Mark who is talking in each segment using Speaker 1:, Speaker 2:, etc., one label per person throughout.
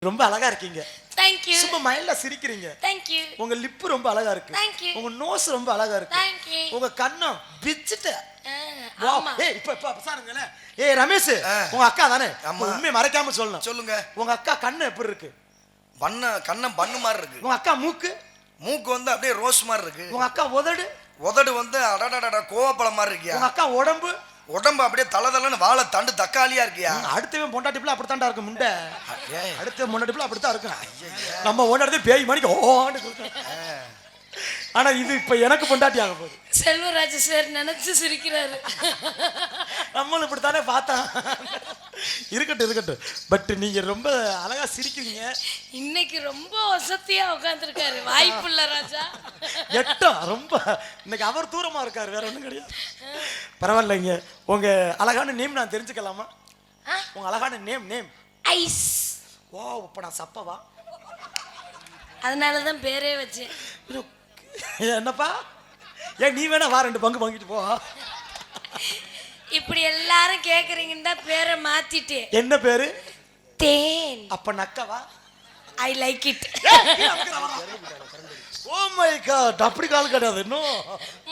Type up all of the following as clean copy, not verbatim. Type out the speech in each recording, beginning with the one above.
Speaker 1: ரொம்ப அழகா இருக்கீங்க.
Speaker 2: Thank you.
Speaker 1: சும்மா மைல்டா சிரிக்கிறீங்க.
Speaker 2: Thank you.
Speaker 1: உங்க லிப் ரொம்ப அழகா இருக்கு.
Speaker 2: Thank you.
Speaker 1: உங்க நோஸ் ரொம்ப அழகா இருக்கு.
Speaker 2: Thank you.
Speaker 1: உங்க கண்ணம் பிச்சிட்ட.
Speaker 2: ஆமா.
Speaker 1: ஏய் இப்ப பாருங்களே. ஏய் ரமேஷ் உங்க அக்கா தானே? உண்மை மறைக்காம சொல்லணும்.
Speaker 3: சொல்லுங்க.
Speaker 1: உங்க அக்கா கண்ணு எப்படி இருக்கு?
Speaker 3: கண்ணம் பண்ணு மாதிரி இருக்கு.
Speaker 1: உங்க அக்கா மூக்கு
Speaker 3: வந்து அப்படியே ரோஸ் மாதிரி இருக்கு.
Speaker 1: உங்க அக்கா
Speaker 3: உதடு வந்து அடடடட கோவப்பழம் மாதிரி இருக்கியா.
Speaker 1: உங்க அக்கா
Speaker 3: உடம்பு அப்படியே தலதலன்னு வாழை தண்டு தக்காளியா இருக்கியா.
Speaker 1: அடுத்தவன் பொண்டாட்டிப்புல அப்படித்தான்டா இருக்கு முண்டை. அடுத்த பொண்டாட்டிப்புல அப்படித்தான் இருக்கு. நம்ம ஒன்னே பேய் மணிக்கு ஓன்னு. ஆனா இது இப்ப எனக்கு பொண்டாட்டி ஆக போகுது.
Speaker 2: செல்வராஜ் சார் நினைச்சு சிரிக்கிறாரு.
Speaker 1: நம்மளும் இப்படித்தானே பார்த்தோம். இருக்கட்டும். பட் நீங்க ரொம்ப அழகா சிரிக்கிறீங்க.
Speaker 2: இன்னைக்கு ரொம்ப வசதியா உட்கார்ந்துருக்காரு. வாய்ப்பு இல்ல ராஜா.
Speaker 1: எட்டம் ரொம்ப இன்னைக்கு அவர் தூரமா இருக்காரு, வேற ஒண்ணும் கிடையாது. பரவாயில்லைங்க. உங்க அழகான நேம் நான் தெரிஞ்சுக்கலாமா? உங்க அழகான நேம்
Speaker 2: ஐஸ்.
Speaker 1: வா இப்ப நான் சப்பவா,
Speaker 2: அதனாலதான் பேரே வச்சேன்.
Speaker 1: என்னப்பா ஏன் நீ வேணா வா 2 பங்கு வாங்கிட்டு போ.
Speaker 2: இப்படி எல்லாரும் கேக்குறீங்கன்னு தான் பேரை மாத்திட்டேன்.
Speaker 1: என்ன பேரு?
Speaker 2: தேன்.
Speaker 1: அப்ப நக்கவா?
Speaker 2: I like it.
Speaker 1: Oh my god, அப்படி கால் கிடையாது. இன்னும்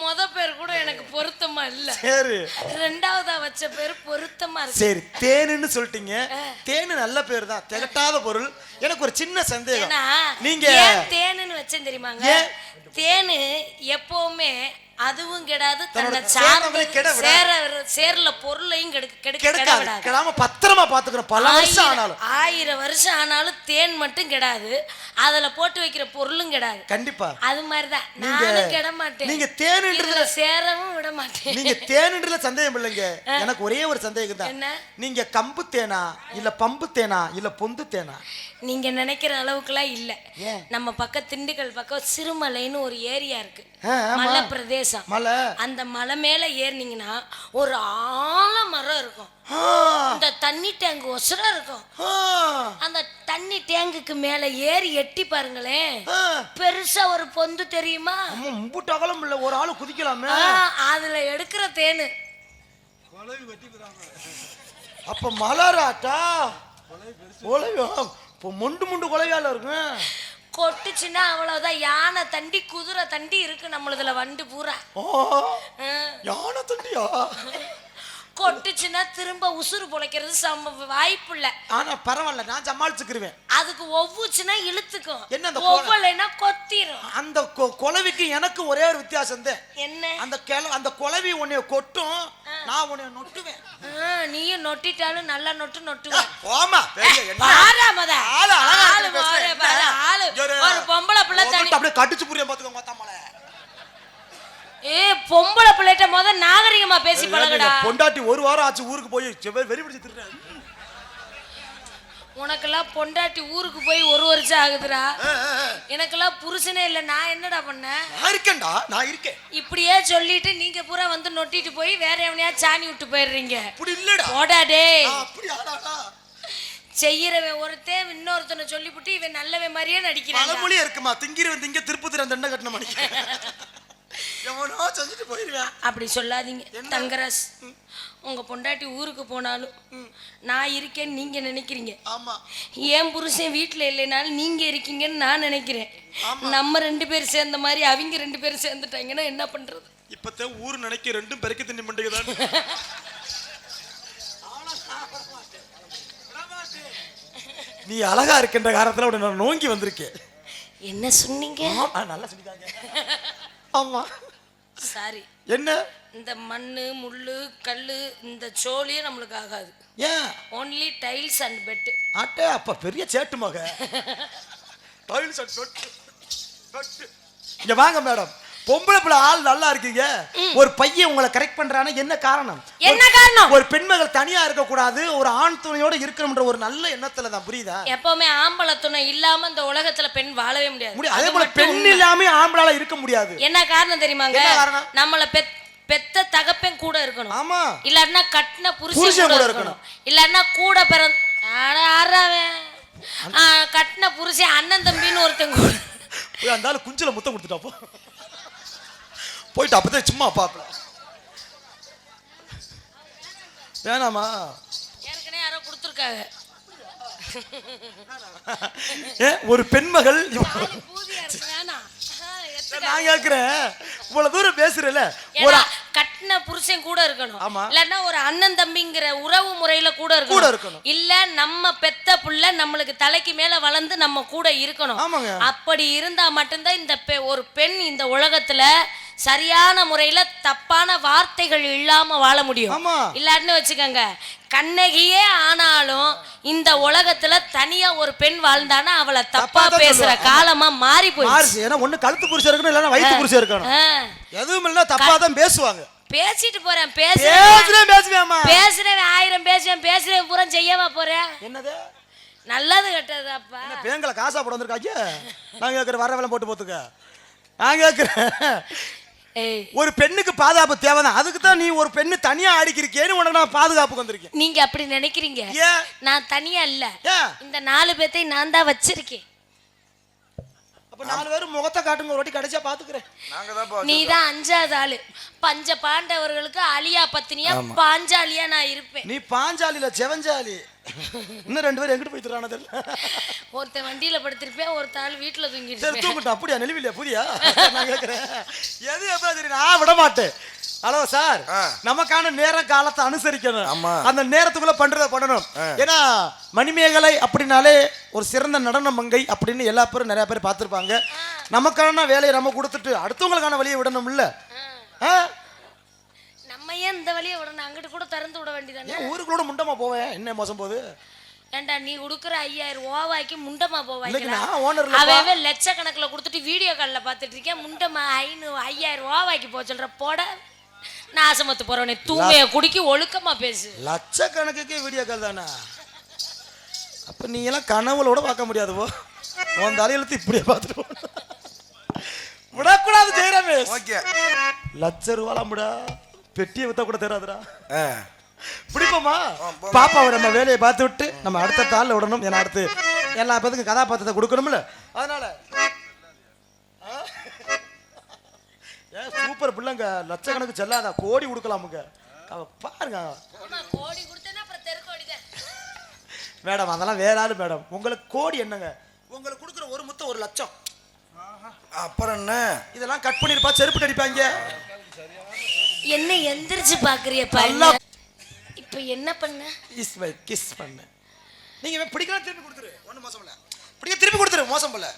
Speaker 2: முத பேர் கூட எனக்கு பொருத்தமா இல்ல.
Speaker 1: சரி,
Speaker 2: ரெண்டாவதா வச்ச பேர் பொருத்தமா இருக்கு.
Speaker 1: சரி தேனுன்னு சொல்லிட்டீங்க. தேனு நல்ல பேர் தான், திகட்டாத பொருள். எனக்கு ஒரு சின்ன சந்தேகம். நீங்க
Speaker 2: ஏன் தேனுன்னு வச்சேன் தெரியுமாங்க? தேனு எப்பவுமே அதுவும் கெடாது, தன்னை சார்ந்து சேர்ல பொருளையும் கெடாம
Speaker 1: பத்திரமா பாத்துக்கிறோம். பல வருஷம் ஆனாலும்
Speaker 2: 1000 வருஷம் ஆனாலும் தேன் மட்டும் கெடாது, அதுல போட்டு வைக்கிற பொருளும் கெடாது.
Speaker 1: கண்டிப்பா
Speaker 2: அது மாதிரிதான் நானும் கெட மாட்டேன்.
Speaker 1: நீங்க தேனுன்றதுல
Speaker 2: சேரவும் விட மாட்டேன்.
Speaker 1: நீங்க தேனுன்றதுல சந்தேகம் இல்லைங்க. எனக்கு ஒரே ஒரு சந்தேகம் தான்.
Speaker 2: என்ன?
Speaker 1: நீங்க கம்பு தேனா இல்ல பம்பு தேனா இல்ல பொந்து தேனா?
Speaker 2: நீங்க நினைக்கிற அளவுக்குலாம் இல்ல. நம்ம பக்கம் திண்டுக்கல் பக்கம் சிறுமலைன்னு ஒரு ஏரியா இருக்கு, மலை பிரதேசம். அந்த மலை மேல ஏறினீங்கன்னா ஒரு ஆலமரம் இருக்கும். இந்த தண்ணி டேங்க் ஒசரம் இருக்கும். அந்த தண்ணி டேங்குக்கு மேல ஏறி எட்டி பாருங்களேன், பெருசா ஒரு பொந்து தெரியுமா?
Speaker 1: மும்புட்டகலம் இல்ல, ஒரு ஆளு குதிக்கலாமே.
Speaker 2: அதுல எடுக்கிற தேனு.
Speaker 1: அப்ப மலராட்டா மொண்டு கொலையால இருக்கும்.
Speaker 2: கொட்டுச்சுன்னா அவ்வளவுதான். யானை தண்டி குதிரை தண்டி இருக்கு நம்மளதுல வண்டு பூரா.
Speaker 1: யானை தண்டியா?
Speaker 2: கொட்டுச்சுன்னா திரும்ப உசுறு பொழைக்கிறது வாய்ப்பு இல்ல.
Speaker 1: ஆனா பரவாயில்ல, நான் சமாளிச்சுக்கிருவேன்.
Speaker 2: அதுக்கு ஒவ்வொச்சுன்னா இழுத்துக்கும்,
Speaker 1: என்ன அந்த
Speaker 2: ஒவ்வொலைனா கொத்திரும்.
Speaker 1: அந்த கொலவிக்கு எனக்கு ஒரே ஒரு வித்தியாசம் தான்.
Speaker 2: என்ன?
Speaker 1: அந்த கொலவி உன்னைய கொட்டும், நான் உன்னைய நொட்டுவேன்.
Speaker 2: நீயும் நொட்டிட்டாலும் நல்லா நொட்டுவேன்.
Speaker 1: ஆமா
Speaker 2: ஒரு பொம்பளை பிள்ளை தனி
Speaker 1: அப்படியே கடிச்சு புரிய பாத்துக்கோங்க.
Speaker 2: பொம்பளை பிள்ளைட்ட முத நாகரிகமா பேசி பழகுடா.
Speaker 1: பொண்டாட்டி 1 வாரம் ஆச்சு ஊருக்கு போய் வெறி பிடிச்சு திட்டுறாரு.
Speaker 2: உனக்கெல்லாம் பொண்டாட்டி ஊருக்கு போய் 1 வருஷம் ஆகுதுடா. எனக்கெல்லாம் புருஷனே இல்ல, நான் என்னடா பண்ணேன்?
Speaker 1: நான் இருக்கேன்.
Speaker 2: இப்படியே சொல்லிட்டு நீங்க பூரா வந்து நொட்டிட்டு போய் வேற எவனையா சாணி விட்டு போயிடுறீங்க.
Speaker 1: அப்படி இல்லடா.
Speaker 2: போடா டேய்.
Speaker 1: அப்படி ஆடாடா.
Speaker 2: செய்யறவன் ஒருத்தன் இன்னொருத்தனை சொல்லிவிட்டு இவன் நல்லவன் மாதிரியே நடிக்கிறான்.
Speaker 1: பழமொழியே இருக்குமா, திங்கிறவன் திங்க திருப்பதி தண்டை கட்டண மணி.
Speaker 2: அப்படி சொல்லாதீங்க தங்கராஜ். உங்க பொண்டாட்டி ஊருக்கு போனாலும் நான் இருக்கேன்னு நீங்க நினைக்கிறீங்க. என் புருஷன் வீட்டுல இல்லைனாலும் நீங்க இருக்கீங்கன்னு நான் நினைக்கிறேன். நம்ம 2 பேர் சேர்ந்த மாதிரி அவங்க 2 பேரும் சேர்ந்துட்டாங்கன்னா என்ன பண்றது?
Speaker 1: இப்பதான் ஊர் நினைக்க 2 பெருக்கி திண்ணி மண்டிக்குதான். நீ அழகா இருக்கின்ற காரணத்துல நான் நோங்கி வந்திருக்கேன்.
Speaker 2: என்ன சொன்னீங்க?
Speaker 1: நல்லா சொல்லிட்டாங்க. ஆமா
Speaker 2: சாரி.
Speaker 1: என்ன?
Speaker 2: இந்த மண்ணு முள்ளு கல்லு இந்த சோழியே நம்மளுக்கு ஆகாது.
Speaker 1: ஏன்?
Speaker 2: Only tiles and bed.
Speaker 1: அட்டே அப்ப பெரிய சேட்டு மக. Tiles and bed. இங்க வாங்க மேடம், பொம்பளை பிள்ளை ஆள் நல்லா இருக்கீங்க. ஒரு பையன் உங்களை கரெக்ட் பண்றானா என்ன காரணம்?
Speaker 2: என்ன காரணம்?
Speaker 1: ஒரு பெண்மகள் தனியா இருக்க கூடாது, ஒரு ஆண் துணையோட இருக்கணும்ன்ற ஒரு நல்ல எண்ணத்துல தான். புரியுதா?
Speaker 2: எப்பவுமே ஆம்பளை துணை இல்லாம இந்த உலகத்துல பெண் வாழவே முடியாது.
Speaker 1: அதே போல பெண் இல்லாம ஆம்பளால இருக்க முடியாது.
Speaker 2: என்ன காரணம் தெரியுமாங்க?
Speaker 1: என்ன காரணம்?
Speaker 2: நம்மள பெத்த தகப்பன் கூட இருக்கணும்.
Speaker 1: ஆமா.
Speaker 2: இல்லன்னா கட்டின புருஷன் கூட இருக்கணும். இல்லன்னா கூட கட்டின புருஷன் அண்ணன் தம்பின்னு ஒருத்தன் கூட.
Speaker 1: அந்தாலும் குஞ்சில முத்தம் கொடுத்துட்டாப்போ போயிட்டு அப்பதான் சும்மா பாப்பல. வேணாமா?
Speaker 2: ஏற்கனவே யாரோ கொடுத்துருக்காங்க.
Speaker 1: ஒரு பெண்மகள்
Speaker 2: பூதியா இருக்கு, வேணாம்.
Speaker 1: நான் கேக்குறேன், இவ்வளவு தூரம் பேசுறல,
Speaker 2: ஒரு கட்டின புருஷன் கூட இருக்கணும், இல்லன்னா ஒரு அண்ணன் தம்பிங்கிற உறவு முறையில கூட இருக்கணும், இல்ல நம்ம பெத்த புள்ள நம்மளுக்கு தலைக்கு மேல வளர்ந்து நம்ம கூட இருக்கணும். அப்படி இருந்தா மட்டும்தான் இந்த ஒரு பெண் இந்த உலகத்துல சரியான முறையில தப்பான வார்த்தைகள் இல்லாம வாழ முடியும். இல்லான்னு வச்சுக்கோங்க, கண்ணகியே ஆனாலும் இந்த உலகத்துல தனியா ஒரு பெண் வாழ்ந்தானா அவளை தப்பா பேசுற காலமா மாறி போயிடுச்சு.
Speaker 1: ஏன்னா ஒண்ணு கழுத்து புருஷன் இருக்கணும், இல்லன்னா வயித்து புருஷன் இருக்கணும். எதுவும் இல்ல, தப்பா தான் பேசுவாங்க.
Speaker 2: பேசிட்டு போறேன், பேசுறேன் 1000 பேசுறேன் பூரா செய்யவா போறேன்?
Speaker 1: என்னது
Speaker 2: நல்லது கெட்டது அப்பா?
Speaker 1: பேங்கல காசா போட வந்திருக்காங்க. நான் கேக்குற வர வேலை போட்டு போத்துக்க. நான் கேக்குறேன், ஒரு பெண்ணுக்கு பாதுகாப்பு தேவைதான். அதுக்கு தான் நீ ஒரு பெண்ணு தனியா ஆடிக்கிறீன்னு உனக்கு நான் பாதுகாப்புக்கு வந்திருக்கேன்.
Speaker 2: நீங்க அப்படி நினைக்கிறீங்க, நான் தனியா இல்ல, இந்த 4 பேத்தை நான் தான் வச்சிருக்கேன்.
Speaker 1: அப்ப 4 பேரும் முகத்தை காட்டுங்க, ஒரு வாட்டி கடைசியா பாத்துக்கிறேன்.
Speaker 2: நீ தான் 5வது ஆளு. பஞ்ச பாண்டவர்களுக்கு அலியா பத்தினியா பாஞ்சாலியா நான் இருப்பேன்.
Speaker 1: நீ பாஞ்சாலில செவஞ்சாலி. இன்னும் 2 பேரும் எங்கிட்டு போயிட்டுறானு தெரியல.
Speaker 2: ஒருத்தன் வண்டியில படுத்திருப்பேன், ஒருத்தாள் வீட்டுல தூங்கிட்டு.
Speaker 1: சரி தூங்கிட்டா, அப்படியா? நெளிவில்லையா புதியா? நான் கேட்கிறேன், எது எப்ப சரி நான் விட மாட்டேன். ஹலோ சார், நமக்கான நேர காலத்தை அனுசரிக்கணும். அந்த நேரத்துக்குள்ள பண்றதை பண்ணணும். ஏன்னா மணிமேகலை அப்படின்னாலே ஒரு சிறந்த நடன மங்கை அப்படின்னு எல்லா பேரும் நிறைய பேர் பார்த்துருப்பாங்க. நமக்கான வேலையை நம்ம கொடுத்துட்டு அடுத்தவங்களுக்கான வழியை விடணும் இல்ல?
Speaker 2: நம்ம ஏன் இந்த வழியை விடணும்? அங்கிட்டு கூட திறந்து விட வேண்டியதானே.
Speaker 1: ஊருக்குள்ள முண்டமா போவேன், என்ன மோசம் போகுது?
Speaker 2: ஏண்டா நீ கொடுக்குற 5000 ரூபாய்க்கு முண்டமா போவாங்க?
Speaker 1: அவன்
Speaker 2: லட்சக்கணக்கில் கொடுத்துட்டு வீடியோ காலில் பார்த்துட்டு இருக்கேன், முண்டமா 5000 ரூபாய்க்கு போக சொல்ற போட. நாசமத்து போறவனே, தூமைய குடிக்கி ஒழுக்கமா பேசு.
Speaker 1: லட்சக்கணக்குக்கு வீடியோ கால் தானே? அப்ப நீ எல்லாம் கனவுளோட பார்க்க முடியாது. போ உன் தலையெழுத்து இப்படியே பார்த்துட்டு விடக்கூடாது. ஜெயராமே, ₹1,00,000 பெட்டியை வித்தா கூட தெரியாதுடா. பிடிப்போமா? பாப்பாவை நம்ம வேலையை பார்த்து விட்டு நம்ம அடுத்த தாளில் விடணும். ஏன்னா அடுத்து எல்லா பேருக்கு கதாபாத்திரத்தை கொடுக்கணும்ல. அதனால சூப்பர் பிள்ளைங்க, லட்சக்கணக்கு செல்லாத, கோடி கொடுக்கலாமுங்க. பாருங்க மேடம், அதெல்லாம் வேற ஆளு மேடம். உங்களுக்கு கோடி என்னங்க? உங்களுக்கு கொடுக்குற ஒரு முத்தம் 1,00,000.
Speaker 3: அப்புறம் என்ன
Speaker 1: இதெல்லாம் கட் பண்ணிருப்பா, செருப்பு அடிப்பாங்க.
Speaker 2: என்ன எந்திரிச்சு பாக்குறிய? இப்ப என்ன பண்ண?
Speaker 1: கிஸ் பண்ண. நீங்க பிடிக்கலாம், திருப்பி கொடுத்துரு. ஒண்ணு மோசம் இல்ல, பிடிக்க திருப்பி கொடுத்துரு. மோசம் இல்ல,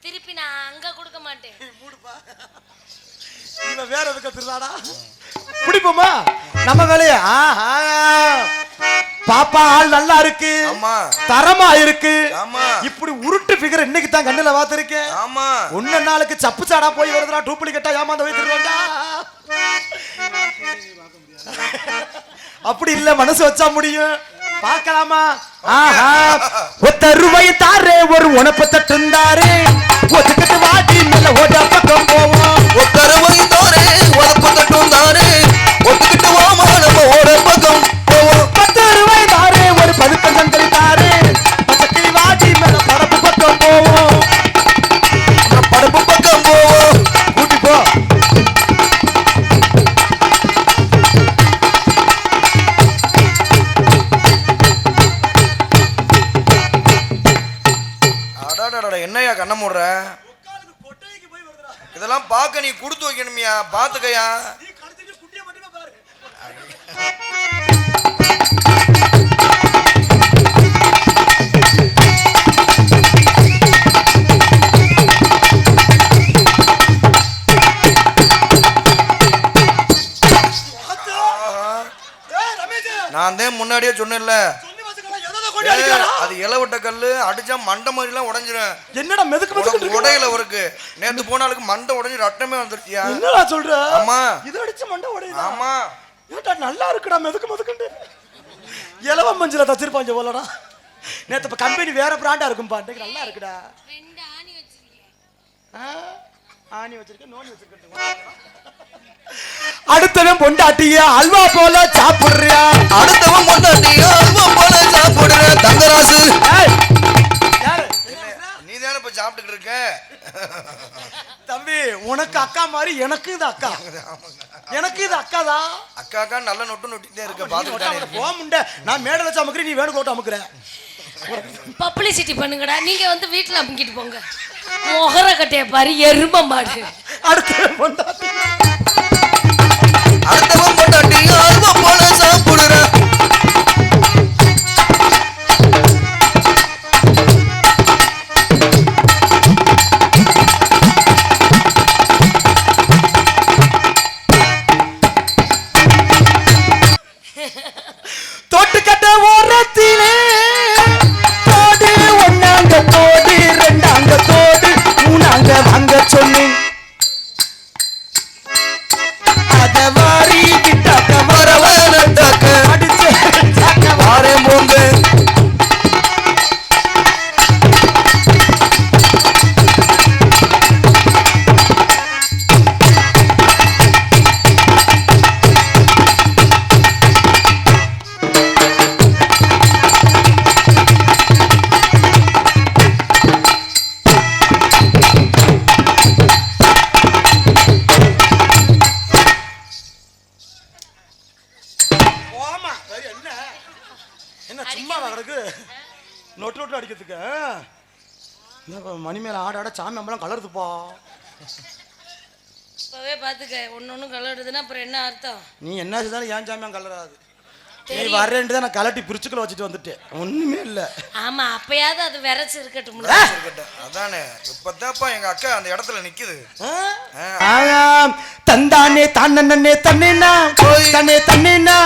Speaker 2: திருப்பி நான் அங்க கொடுக்க மாட்டேன்.
Speaker 1: மூடுப்பா, இவ வேற எதுக்கு திருடாடா? பிடிப்போமா நம்ம வேலைய? பாப்பா ஆள் நல்லா இருக்கு, தரமா இருக்கு. இப்படி உருட்டு ஃபிகர் இன்னைக்கு தான் கண்ணுல பாத்துருக்கேன். ஒன்னு நாளுக்கு சப்பு சாடா போய் வருதுடா, டூப்ளிகேட்டா ஏமாந்த போய் திருடுவாங்க. அப்படி இல்ல, மனசு வச்சா முடியும். பார்க்கலாமா? ₹1 தாரே, ஒரு உனப்பு தட்டுந்தாரு, ஒத்துக்கிட்டு வாட்டி மேல ஓட பக்கம் போவோம்.
Speaker 3: ₹1 தாரே, உனப்பு தட்டுந்தாரு, ஒத்துக்கிட்டு வாமா நம்ம ஓட பக்கம் போவோம்.
Speaker 1: ₹10 தாரே, ஒரு 10 சங்கரி தாரு, பச்சக்கிளி வாட்டி மேல படப்பு பக்கம் போவோம்.
Speaker 3: படப்பு பக்கம் போவோம்.
Speaker 1: கூட்டி போ.
Speaker 3: என்னையா கண்ண மூடுற? இதெல்லாம் பார்க்க நீ கொடுத்து வைக்கணுமியா, பாத்துக்கையா. நான் தான் முன்னாடியே சொன்னேன்ல, அது இலவட்ட கல்லு அடிச்சா மண்டை மாதிரி எல்லாம் உடைஞ்சிரும்.
Speaker 1: என்னடா மெதுக்கு
Speaker 3: உடையில இருக்கு. நேத்து போனாலுக்கு மண்டை உடைஞ்சு ரத்தமே வந்துருச்சியா?
Speaker 1: என்னடா சொல்ற?
Speaker 3: ஆமா,
Speaker 1: இது அடிச்சு மண்டை உடையுதா?
Speaker 3: ஆமா.
Speaker 1: ஏடா நல்லா இருக்குடா, மெதுக்கு இலவ மஞ்சள தச்சிருப்பாங்க போலடா. நேத்து இப்ப கம்பெனி வேற பிராண்டா இருக்கும்பா, இன்னைக்கு நல்லா இருக்குடா.
Speaker 2: 2 ஆணி வச்சிருக்கேன்.
Speaker 1: ஆணி வச்சிருக்கேன், நோனி வச்சிருக்கேன். அடுத்தவன் பொண்டாட்டிய அல்வா போல சாப்பிடுறியா?
Speaker 3: அடுத்தவன் பொண்டாட்டிய அல்வா போல சாப்பிடுற தங்கராசு.
Speaker 1: யாரு?
Speaker 3: நீ தானே இப்ப சாப்பிட்டுட்டு இருக்க?
Speaker 1: தம்பி உனக்கு அக்கா மாதிரி எனக்கு இது அக்கா. எனக்கு இது அக்காதா?
Speaker 3: அக்கா நல்ல நொட்டு நொட்டிட்டே இருக்க பாத்துக்கிட்டே
Speaker 1: போக முண்ட. நான் மேடல வச்சு அமுக்குறேன், நீ வேணு கோட்டு அமுக்குற.
Speaker 2: பப்ளிசிட்டி பண்ணுங்கடா. நீங்க வந்து வீட்டுல அமுக்கிட்டு போங்க. மொகர கட்டைய பாரு, எரும மாடு.
Speaker 3: அடுத்தவன் பொண்டாட்டி அருவ போல சாப்பிடுற.
Speaker 1: தோட்டுக்கட்ட ஓரத்திலே தோடு, ஒன்னாங்க தோடு, ரெண்டாங்க தோடு, மூணாங்க வாங்க சொல்லு. அத வாரி கிட்டாக்க வரவனத்தாக்க அடிச்சு வாரே போங்க. நொட்டு அடிக்கிறதுக்கு மணி மேல ஆட சாமி அம்பலம் கலருதுப்பா.
Speaker 2: இப்பவே பாத்துக்க, ஒன்னு கலருதுன்னா அப்புறம் என்ன அர்த்தம்?
Speaker 1: நீ என்ன செஞ்சாலும் ஏன் சாமியம் கலராது. நீ வரேன்ட்டு தான் நான் கலட்டி பிரிச்சுக்குள்ள வச்சுட்டு வந்துட்டேன். ஒண்ணுமே இல்ல.
Speaker 2: ஆமா, அப்பயாவது அது விரைச்சு இருக்கட்டும்.
Speaker 3: அதானே இப்பதாப்பா எங்க அக்கா அந்த இடத்துல நிக்குது.
Speaker 1: தந்தானே தானே தன்னேனா தன்னே தன்னேனா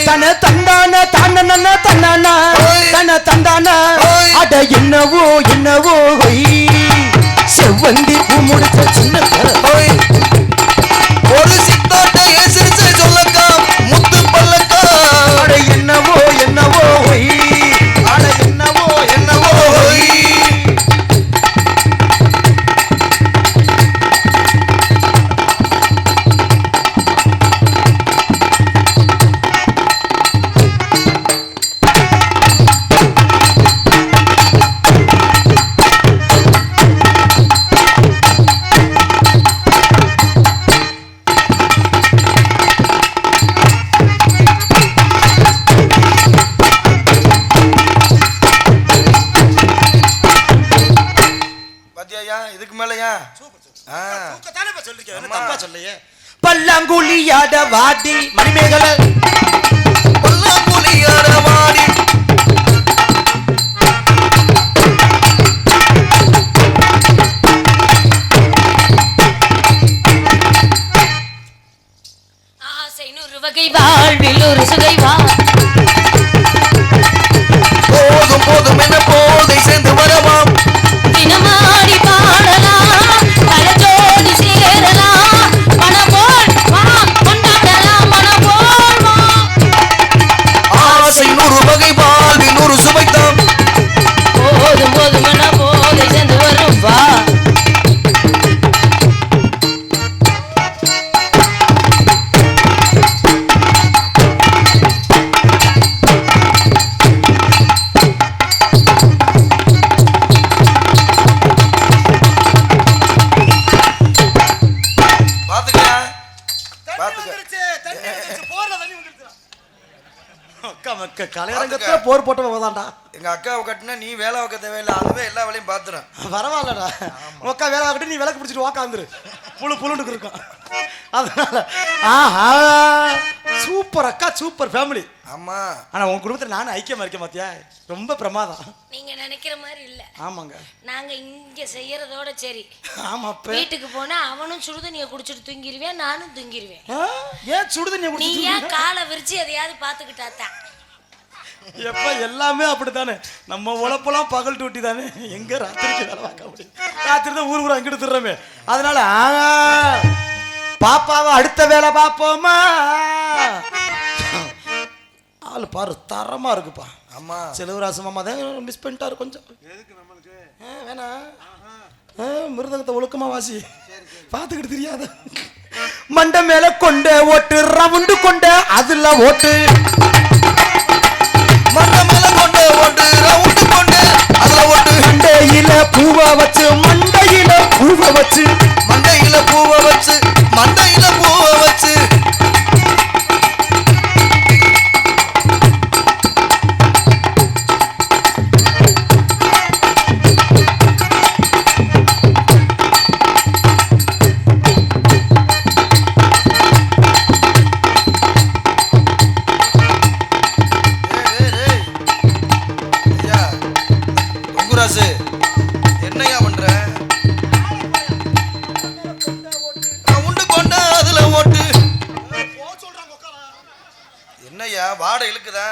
Speaker 1: தன தந்தான தானே தன்னானா தன தந்தானா. அட என்னவோ என்னவோ செவ்வந்தி பூ முடிச்ச சின்ன
Speaker 3: ஒரு சித்தாட்டை சிரிச்சு சொல்லக்கா முத்து பல்லக்கா.
Speaker 1: அட என்னவோ என்னவோ அட என்னவோ என்னவோ.
Speaker 3: இதுக்கு மேலயா
Speaker 1: பல்லாங்குழியாட வாடி மணிமேகலை
Speaker 3: பல்லாங்குழியாட வாடி.
Speaker 2: ஆசை 100 வகை வாழ்வில் ஒரு சுகை வா.
Speaker 3: போதும் போதும் என போதை சேர்ந்து வரவாம்.
Speaker 2: தினமாடி பாடலாம், பல ஜோடி சேரலாம், மனபோல் வா கொண்டாடலாம், மனபோல் வா.
Speaker 3: ஆசை 100 வகை வாழ்வில் ஒரு சுவைத்தாம்.
Speaker 2: போதும் போதும் என போதை சேர்ந்து வரும் வா.
Speaker 1: கலையரங்கத்துல போர் போட்டவதான்டா.
Speaker 3: எங்க அக்காவை கட்டினா நீ வேலை வைக்க தேவையில்லை, அதுவே எல்லா வேலையும் பாத்துறேன்.
Speaker 1: பரவாயில்லடா, அக்கா வேலை கட்டி நீ விளக்கு பிடிச்சிட்டு வாக்காந்துரு, புழுன்னு இருக்கும். அதனால ஆஹா சூப்பர் அக்கா, சூப்பர் ஃபேமிலி.
Speaker 3: ஆமா,
Speaker 1: ஆனா உங்க குடும்பத்துல நானும் ஐக்கியமா இருக்கேன் பாத்தியா, ரொம்ப பிரமாதம்.
Speaker 2: நீங்க நினைக்கிற மாதிரி இல்ல.
Speaker 1: ஆமாங்க,
Speaker 2: நாங்க இங்க செய்யறதோட சரி.
Speaker 1: ஆமா,
Speaker 2: வீட்டுக்கு போனா அவனும் சுடுதண்ணிய குடிச்சிட்டு தூங்கிடுவேன், நானும் தூங்கிடுவேன்.
Speaker 1: ஏன் சுடுதண்ணிய
Speaker 2: நீ ஏன் காலை விரிச்சு எதையாவது பாத்துக்கிட்டாத்தான்.
Speaker 1: எப்ப எல்லாமே அப்படித்தானே, நம்ம உழப்பெல்லாம் பகல் டூட்டி தானே, எங்க ராத்திரிக்கு வேலை பார்க்க முடியும், ராத்திரி தான் ஊர் அங்கிட்டு திருறமே. அதனால பாப்பாவை அடுத்த வேலை பார்ப்போமா. ஆளு பாரு தரமா இருக்குப்பா.
Speaker 3: ஆமா,
Speaker 1: செலவராசு மாமா தான் மிஸ் பண்ணிட்டாரு கொஞ்சம். வேணா மிருதங்கத்தை ஒழுக்கமா வாசி, பார்த்துக்கிட்டு தெரியாத. மண்டை மேல கொண்ட ஓட்டு, ரவுண்டு கொண்ட அதுல ஓட்டு,
Speaker 3: மண்டை மேல கொண்ட ஓட்டு, ரவுண்டு கொண்ட அதுல ஓட்டு,
Speaker 1: மண்டையில பூவா வச்சு மண்டையில
Speaker 3: ராசு என்னையா பண்ற? உண்டு கொண்ட அதுல ஓட்டு. என்னையா வாடை இழுக்குதா?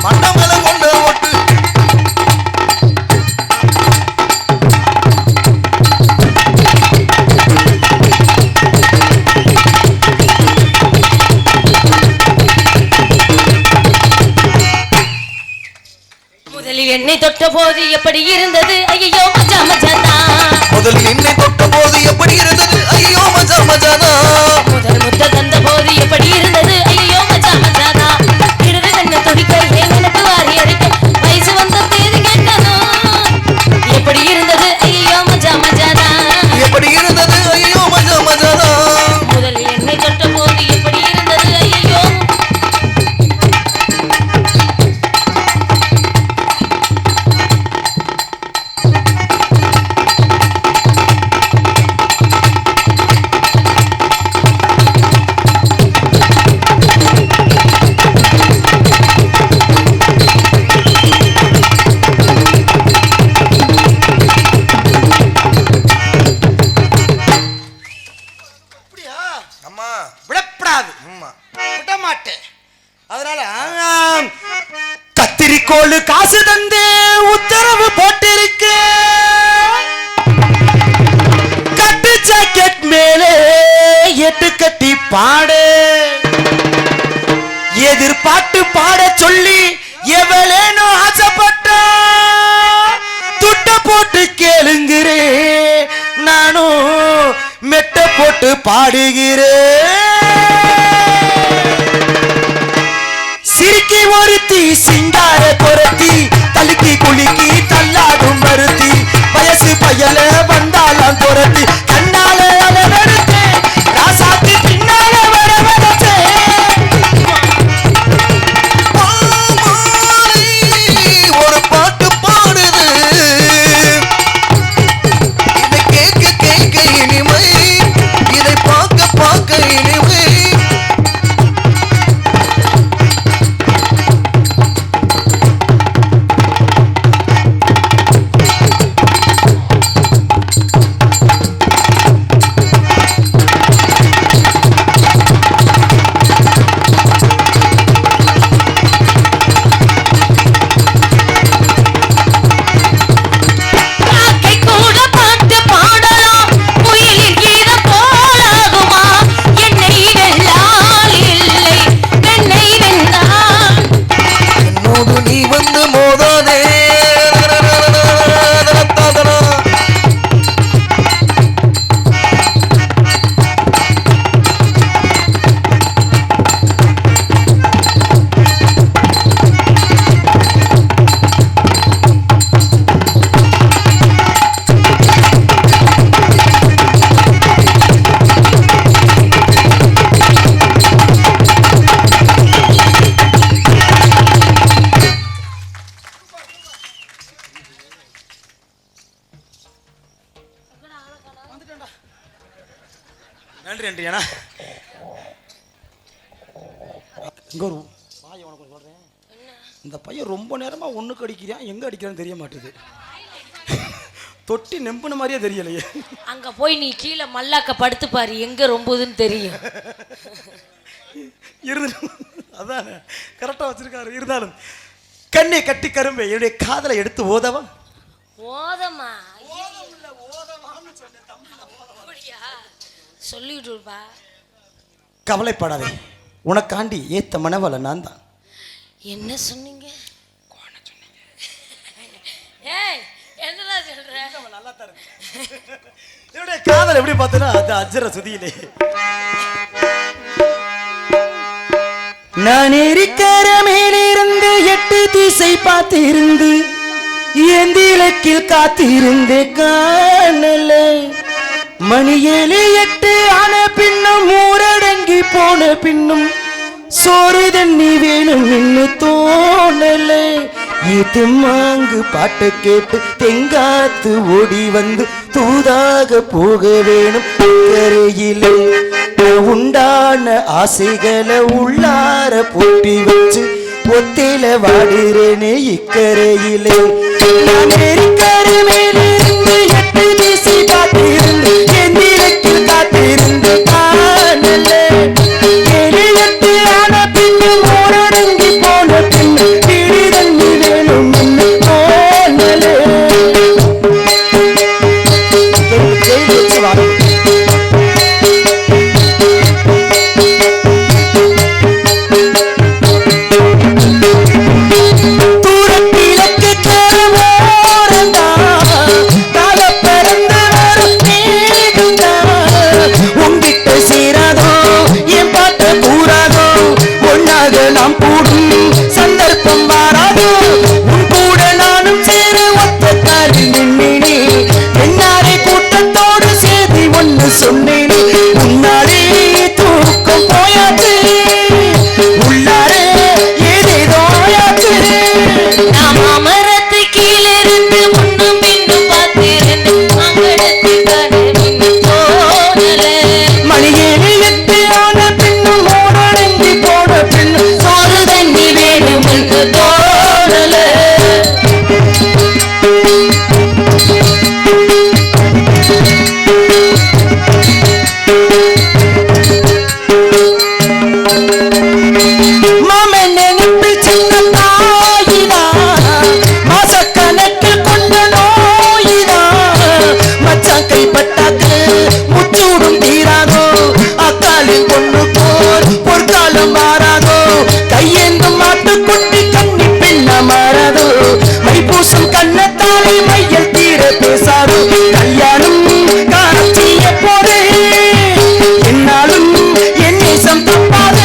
Speaker 3: மண்டமலை கொண்ட ஓட்டு.
Speaker 2: முதலில் என்னை தொட்ட போது எப்படி இருந்தது ஐயோ மஜா மஜாதா.
Speaker 3: முதலில் என்னை தொட்ட போது எப்படி இருந்தது ஐயோ மஜா மஜாதா.
Speaker 2: முதல் முத்த தந்த போது எப்படி இருந்தது ஐயோ மஜா மஜாதா. இடது கண்ண துடிக்க ஏன் எனக்கு வாரி அடிக்க வயசு வந்த தேதி கேட்கணும். எப்படி இருந்தது ஐயோ மஜா மஜாதா.
Speaker 3: எப்படி இருந்தது ஐயோ மஜா மஜாதா.
Speaker 2: முதலில் என்னை தொட்ட போது எப்படி இருந்தது ஐயோ.
Speaker 3: அம்மா
Speaker 1: விடப்படாது,
Speaker 3: அம்மா
Speaker 1: விட மாட்டேன். அதனால கத்திரிக்கோளு காசு தந்து உத்தரவு போட்டிருக்க. கட்டு ஜாக்கெட் மேலே எட்டு கட்டி பாடு. எதிர்பார்த்து பாட சொல்லி எவளேனோ ஆசைப்பட்ட துட்ட போட்டு கேளுங்கிறே. நானும் மெட்ட போட்டு பாடுகிறேன். சிரிக்கி ஒருத்தி சிங்கார குரத்தி தலுக்கி குலுக்கி தள்ளாடும் மருத்தி. வயசு பயல வந்தாலாம் குரத்தி கண்ணால அலவெடுத்து ராசாத்தி பின்னால வரவழைச்சே.
Speaker 3: ஒரு பாட்டு பாடுது இதை கேட்க கேட்க இனிமை, இதை பார்க்க பார்க்க இனிமை.
Speaker 2: காக்கை கூட பாட்டு பாடலாம், குயிலின் கீதம் போலாகுமா? என்னை வெல்லால் இல்லை, பெண்ணை வென்றால்.
Speaker 3: என்னோடு நீ வந்து மோதாதே.
Speaker 1: நன்றி நன்றி. ஏன்னா இங்க ஒரு வாயை உனக்கு சொல்றேன். இந்த பையன் ரொம்ப நேரமா ஒண்ணுக்கு அடிக்கிறான், எங்க அடிக்கிறான்னு தெரிய மாட்டுது. தொட்டி நெம்புன மாதிரியே தெரியலையே.
Speaker 2: அங்க போய் நீ கீழே மல்லாக்க படுத்து பாரு, எங்க ரொம்புதுன்னு தெரியும்.
Speaker 1: இருந்தாலும் அதான் கரெக்டா வச்சிருக்காரு. இருந்தாலும் கண்ணை கட்டி கரும்பே என்னுடைய காதலை எடுத்து ஓதவா.
Speaker 2: ஓதமா சொல்லிடுப்பா.
Speaker 1: கவலைப்படாதே, உனக்காண்டி ஏத்த மனவள நான் தான்.
Speaker 2: என்ன சொன்னீங்க? ஏய் என்னடா சொல்ற?
Speaker 1: நல்லா தான் இருக்கு. என்னுடைய காதல் எப்படி பார்த்தனா அது அஜர சுதியிலே. நான் இருக்கிற மேலிருந்து 8 திசை பார்த்திருந்து ஏந்திலக்கில் காத்திருந்தே காணல. மணி 7 8 ஆன பின்னும் ஊரடங்கி போன பின்னும் சோறு தண்ணி வேணும் இன்னு தோணல. மாங்கு பாட்டை கேட்டு தெங்காத்து ஓடி வந்து தூதாக போக வேணும் கரையிலே
Speaker 4: உண்டான ஆசைகளை உள்ளார பூட்டி வச்சு ஒத்தில வாடுறேனே இக்கரையிலே நான் எரிக்கரை மேலே இருந்து 8 திசை காத்திருந்து எந்திரக்கு காத்திருந்து காணலே 7 8 ஆன பின்னு ஓரடங்கி போன பின்னு பிடி தண்ணி வேணும் என்று போனலே வச்சு வாங்க நாம் கூடும் சந்தர்ப்பம் வாராதோ உன் கூட நானும் சேர ஒத்த காலில் நின்னினே என்னாரே கூட்டத்தோடு சேதி ஒன்று சொன்னேனே உன்னாரே தூக்கம் போயாச்சு உள்ளாரே ஏதேதோ ஆயாச்சு
Speaker 2: நாம் அமரத்து கீழிருந்து முன்னும் பின்னும் பார்த்திருந்து அங்கடத்து கடலின் தோணல
Speaker 4: மணி 7 8 ஆன பின்னும் ஓடடங்கி போன பின்னும்
Speaker 2: சோறு தண்ணி வேணும் என்று தோணல
Speaker 4: மாமன் நினைப்பில் சின்ன தாயிதா மாசக்கணக்கில் கொண்ட நோயிதா மச்சான் கைப்பட்டாக்கு முச்சூடும் தீராதோ அக்காலில் கொண்டு போர் பொற்காலம் மாறாதோ கையேந்தும் மாட்டுக்குட்டி கண்ணி பின்ன மாறாதோ மைப்பூசம் கண்ணத்தாலே மையல் தீர பேசாதோ கல்யாணம் காட்சிய போதே என்னாலும் என் நேசம் தப்பாது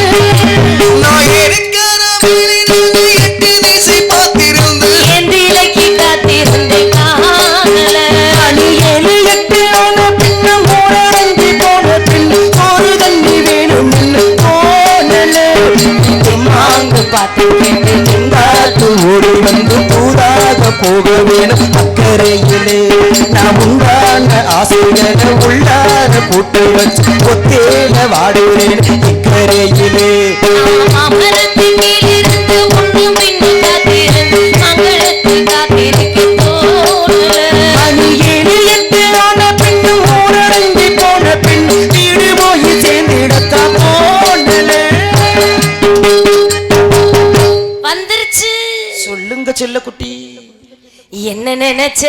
Speaker 3: நான் இருக்கிற வேலையிலிருந்து 8 திசை பார்த்திருந்து
Speaker 2: எந்திலைக்கு காத்திருந்து காணல
Speaker 4: மணி 7 8 ஆன பின்னும் ஓரடங்கி போன பின்னு ஒரு தண்ணி வேணும் என்று போனலே
Speaker 2: மாங்கு பார்த்து கேட்டு
Speaker 4: செங்காத்து ஓடி வந்து பூதாக போக வேணும் அக்கறையிலே நான் உண்டான ஆசைகளை உள்ளார போட்டு வச்சு ஒத்தேல வாடுவேன் இக்கரையிலே
Speaker 2: அமரத்து கீழிருந்து முன்னும் பின்னும் காத்திருந்து மங்களத்து காத்திருக்க தோணல
Speaker 4: மணி 7 8 ஆன பின்னும் ஓரடங்கி போன பின் வீடு போய் சேர்ந்திடத்தா போனலே
Speaker 2: வந்துருச்சு
Speaker 4: சொல்லுங்க செல்லக்குட்டி
Speaker 2: என்ன நினைச்ச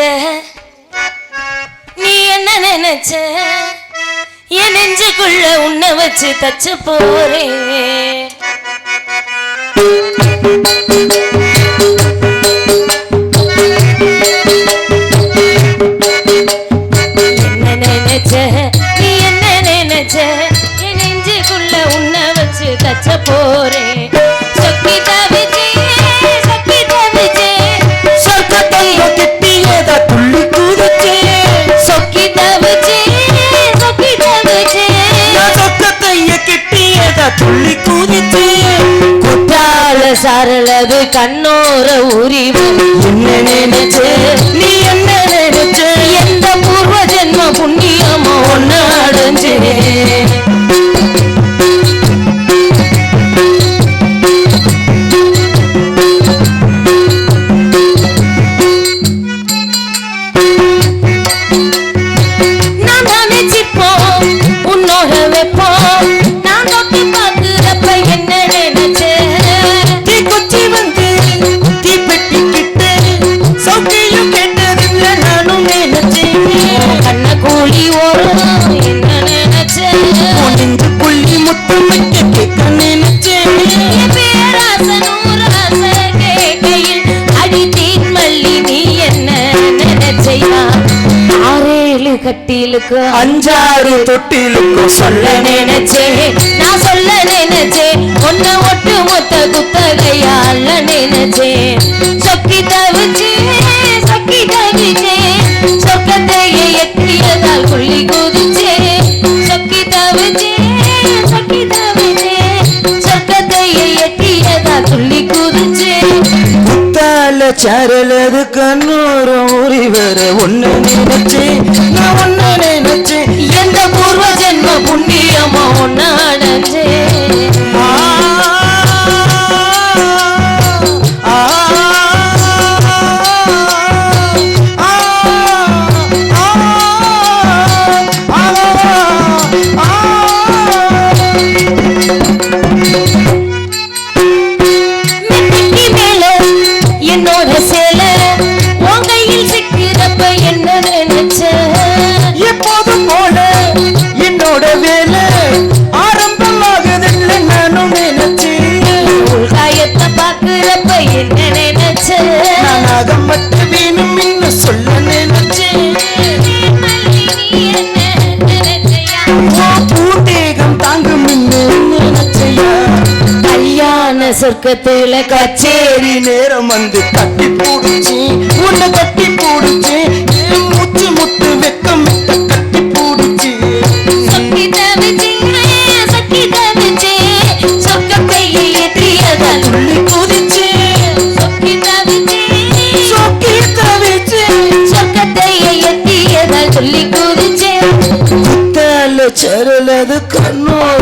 Speaker 2: நீ என்ன நினைச்ச என் நெஞ்சுக்குள்ள உன்னை வச்சு தச்ச போறேன் என்ன நினைச்ச நீ என்ன நினைச்ச என் நெஞ்சுக்குள்ள உன்னை வச்சு தச்ச போறேன் சொக்கி தவிச்சே சொக்கி தவிச்சே
Speaker 4: சொர்க்கத்தையோ கிட்டியதா துள்ளி குதிச்சே
Speaker 2: சொக்கி தவிச்சே சொக்கி தவிச்சே
Speaker 4: நான் சொர்க்கத்தைய கிட்டியதா துள்ளி குதிச்சே
Speaker 2: குற்றால சாரலது கண்ணோர உரிவு
Speaker 4: என்ன நினைச்சே நீ என்ன நினைச்சே
Speaker 2: எந்த பூர்வ ஜென்ம புண்ணியமோ ஒன்னு அடைஞ்சே நான் நினைச்சிப்போம் உன்னோட வைப்போம் நான் நோக்கி பார்க்கிறப்ப என்ன நினைச்சேன்
Speaker 4: தீ குச்சி வந்து தீ பெட்டி கிட்டு சௌக்கியம் கேட்டதில்லை நானும் நினைச்சேன்
Speaker 2: கண்ண கூலி ஓடும் என்ன நினைச்சேன்
Speaker 4: நெஞ்சு புள்ளி முத்தம் வைக்க கேட்க நினைச்சேன்
Speaker 2: பேராச நூறாச கேட்கையில் அடித்தீன் மல்லி நீ என்ன நினைச்சையா 6 7 கட்டிலுக்கு
Speaker 4: 5 6 தொட்டிலுக்கும் சொல்ல
Speaker 2: நினைச்சேன் நான் சொல்ல நினைச்சேன் ஒன்ன ஒட்டு மொத்த குத்தகையா அல்ல நினைச்சேன் சொக்கி தவிச்சே சொக்கி தவிச்சே சொக்கத்தையே எட்டியதால் புள்ளி குதிச்சே சொக்கி தவிச்சே சொக்கி தவிச்சே சொக்கத்தையே எட்டியதால் புள்ளி குதிச்சே
Speaker 4: முத்தால சாரலது கண்ணூரம் உரி வர ஒன்னு நினைச்சேன் நான் ஒன்னு நினைச்சேன்
Speaker 2: எந்த பூர்வ ஜென்ம புண்ணியமோ ஒன்னு அடைஞ்சேன். மெட்டிக்கு மேல என்னோட சேல உன் கையில் சிக்கிறப்ப என்ன நினைச்ச?
Speaker 4: எப்போதும் போல என்னோட வேலை ஆரம்பமாகுதுன்னு நானும் நினைச்சேன்.
Speaker 2: உள்காயத்தை பாக்குறப்ப என்ன நினைச்ச?
Speaker 4: நான் அகம்பட்டு வேணும் இன்னும் சொல்ல நினைச்சேன்.
Speaker 2: நீ என்ன நினைச்சையா?
Speaker 4: பூந்தேகம் தாங்கும் நினைச்சையா?
Speaker 2: கல்யாண சொர்க்கத்துல
Speaker 4: கச்சேரி நேரம் வந்து கட்டி பூடிச்சு உன்னை கட்டி பூடிச்சு என் மூச்சு முட்டு வெக்கம் கட்டி பூடிச்சு.
Speaker 2: சொக்கி தவிச்சே சொக்கி தவிச்சே சொர்க்கத்தை ஏற்றியதால்
Speaker 4: துள்ளி குதிச்சு
Speaker 2: சொக்கி தவிச்சே
Speaker 4: சொக்கி தவிச்சு
Speaker 2: சொர்க்கத்தை ஏற்றியதால் சொல்லி குதிச்சே.
Speaker 4: குத்தால சரலது கண்ணோட